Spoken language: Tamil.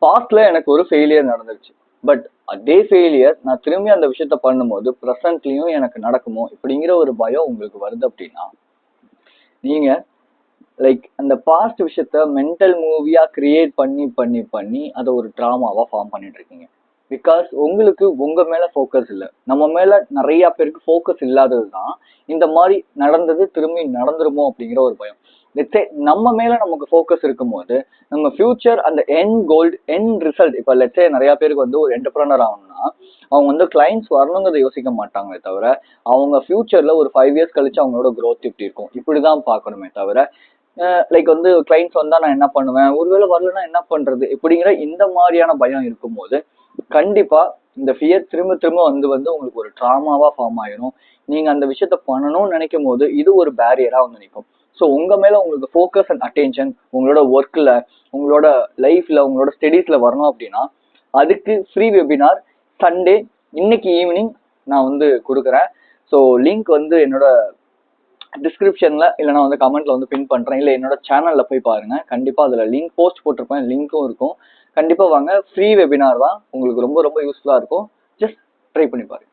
பாஸ்ட்ல எனக்கு ஒரு ஃபெயிலியர் நடந்துருச்சு. பட் அதே ஃபெயிலியர் நான் திரும்பி அந்த விஷயத்த பண்ணும்போது ப்ரெசன்ட்லயும் எனக்கு நடக்குமோ இப்படிங்கிற ஒரு பயம் உங்களுக்கு வருது அப்படின்னா, நீங்க லைக் அந்த பாஸ்ட் விஷயத்த மென்டல் மூவியா கிரியேட் பண்ணி பண்ணி பண்ணி அதை ஒரு ட்ராமாவா ஃபார்ம் பண்ணிட்டு இருக்கீங்க. பிகாஸ் உங்களுக்கு உங்க மேல ஃபோக்கஸ் இல்லை, நம்ம மேல நிறைய பேருக்கு ஃபோக்கஸ் இல்லாதது தான் இந்த மாதிரி நடந்தது திரும்பி நடந்துருமோ அப்படிங்கிற ஒரு பயம். லெட்ஸே நம்ம மேல நமக்கு ஃபோக்கஸ் இருக்கும்போது நம்ம ஃபியூச்சர் அந்த எண்ட் கோல்டு எண்ட் ரிசல்ட், இப்போ லெட்ஸே நிறைய பேருக்கு வந்து ஒரு என்டர்பிரனர் ஆகணும்னா அவங்க வந்து கிளைண்ட்ஸ் வரணுங்கிறத யோசிக்க மாட்டாங்களே தவிர அவங்க ஃபியூச்சர்ல ஒரு 5 இயர்ஸ் கழிச்சு அவங்களோட growth எப்படி இருக்கும் இப்படிதான் பார்க்கணுமே தவிர லைக் வந்து கிளைண்ட்ஸ் வந்தா நான் என்ன பண்ணுவேன், ஒருவேளை வரலன்னா என்ன பண்றது இப்படிங்கிற இந்த மாதிரியான பயம் இருக்கும்போது கண்டிப்பா இந்த ஃபியர் திரும்ப திரும்ப வந்து வந்து உங்களுக்கு ஒரு ட்ராமாவா ஃபார்ம் ஆயிரும். நீங்க அந்த விஷயத்த பண்ணணும்னு நினைக்கும் போது இது ஒரு பேரியரா வந்து நிற்கும். ஸோ உங்க மேல உங்களுக்கு ஃபோக்கஸ் அண்ட் அட்டென்ஷன் உங்களோட ஒர்க்ல, உங்களோட லைஃப்ல, உங்களோட ஸ்டடீஸ்ல வரணும் அப்படின்னா அதுக்கு ஃப்ரீ வெபினார் சண்டே இன்னைக்கு ஈவினிங் நான் வந்து கொடுக்குறேன். ஸோ லிங்க் வந்து என்னோட டிஸ்கிரிப்ஷன்ல இல்லைனா வந்து கமெண்ட்ல வந்து பின் பண்றேன், இல்லை என்னோட சேனல்ல போய் பாருங்க. கண்டிப்பா அதுல லிங்க் போஸ்ட் போட்டிருப்பேன், லிங்க்கும் இருக்கும். கண்டிப்பா வாங்க, ஃப்ரீ வெபினார் தான், உங்களுக்கு ரொம்ப ரொம்ப யூஸ்ஃபுல்லா இருக்கும். ஜஸ்ட் ட்ரை பண்ணி பாருங்க.